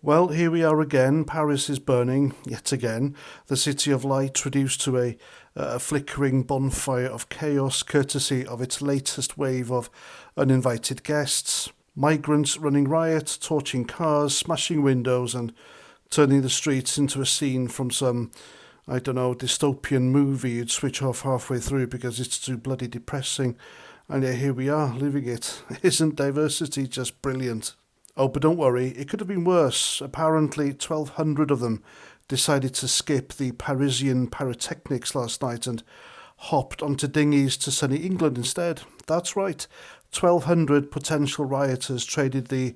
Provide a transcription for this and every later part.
Well, here we are again. Paris is burning yet again. The city of light reduced to a flickering bonfire of chaos, courtesy of its latest wave of uninvited guests. Migrants running riot, torching cars, smashing windows, and turning the streets into a scene from some, I don't know, dystopian movie you'd switch off halfway through because it's too bloody depressing. And yet here we are, living it. Isn't diversity just brilliant? Oh, but don't worry, it could have been worse. Apparently, 1,200 of them decided to skip the Parisian pyrotechnics last night and hopped onto dinghies to sunny England instead. That's right, 1,200 potential rioters traded the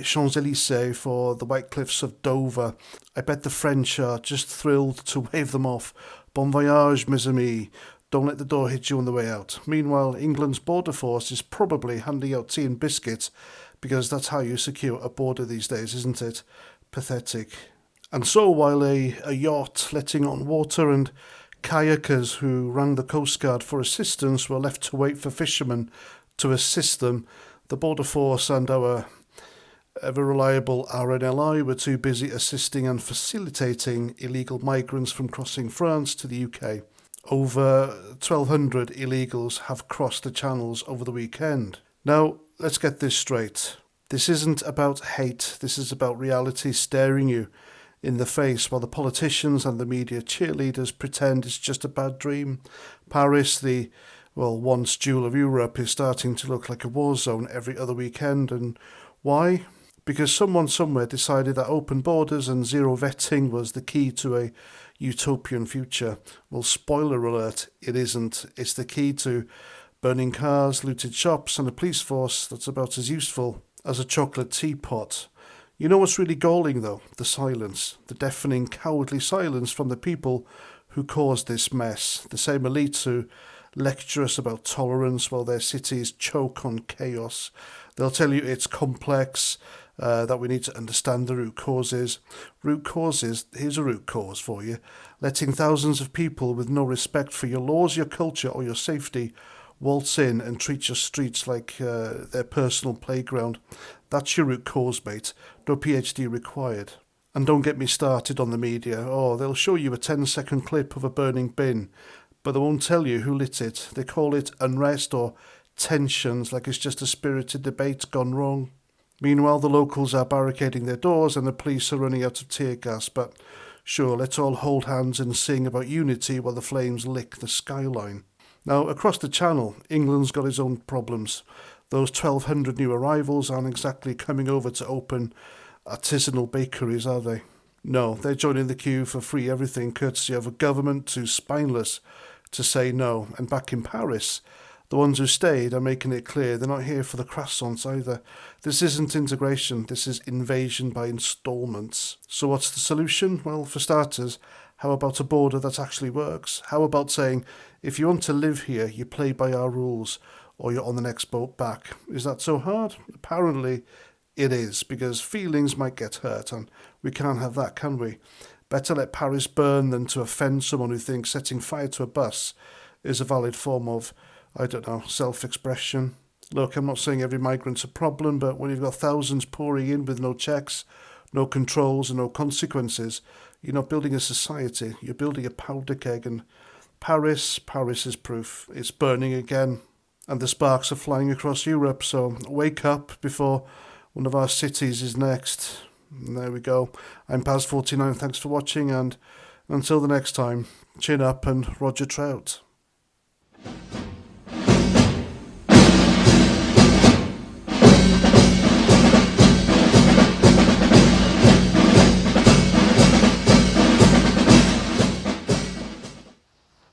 Champs Elysees for the White Cliffs of Dover. I bet the French are just thrilled to wave them off. Bon voyage, mes amis. Don't let the door hit you on the way out. Meanwhile, England's border force is probably handing out tea and biscuits because that's how you secure a border these days, isn't it? Pathetic. And so, while a yacht letting on water and kayakers who rang the Coast Guard for assistance were left to wait for fishermen to assist them, the border force and our ever reliable RNLI were too busy assisting and facilitating illegal migrants from crossing France to the UK. Over 1,200 illegals have crossed the channels over the weekend. Now, let's get this straight. This isn't about hate, this is about reality staring you in the face while the politicians and the media cheerleaders pretend it's just a bad dream. Paris, the, once jewel of Europe, is starting to look like a war zone every other weekend. And why? Because someone somewhere decided that open borders and zero vetting was the key to a utopian future. Well, spoiler alert, it isn't. It's the key to burning cars, looted shops, and a police force that's about as useful as a chocolate teapot. You know what's really galling, though? The silence. The deafening, cowardly silence from the people who caused this mess. The same elites who lecture us about tolerance while their cities choke on chaos. They'll tell you it's complex, that we need to understand the root causes. Root causes, here's a root cause for you. Letting thousands of people with no respect for your laws, your culture, or your safety waltz in and treat your streets like their personal playground. That's your root cause, mate. No PhD required. And don't get me started on the media. Oh, they'll show you a 10-second clip of a burning bin, but they won't tell you who lit it. They call it unrest or tensions, like it's just a spirited debate gone wrong. Meanwhile, the locals are barricading their doors and the police are running out of tear gas. But sure, let's all hold hands and sing about unity while the flames lick the skyline. Now, across the channel, England's got its own problems. Those 1,200 new arrivals aren't exactly coming over to open artisanal bakeries, are they? No, they're joining the queue for free everything, courtesy of a government too spineless to say no. And back in Paris, the ones who stayed are making it clear they're not here for the croissants either. This isn't integration, this is invasion by installments. So what's the solution? Well, for starters, how about a border that actually works? How about saying, if you want to live here, you play by our rules, or you're on the next boat back? Is that so hard? Apparently it is, because feelings might get hurt, and we can't have that, can we? Better let Paris burn than to offend someone who thinks setting fire to a bus is a valid form of, I don't know, self-expression. Look, I'm not saying every migrant's a problem, but when you've got thousands pouring in with no checks, no controls and no consequences, you're not building a society, you're building a powder keg. And Paris is proof. It's burning again. And the sparks are flying across Europe, so wake up before one of our cities is next. And there we go. I'm Paz49, thanks for watching, and until the next time, chin up and Roger Trout.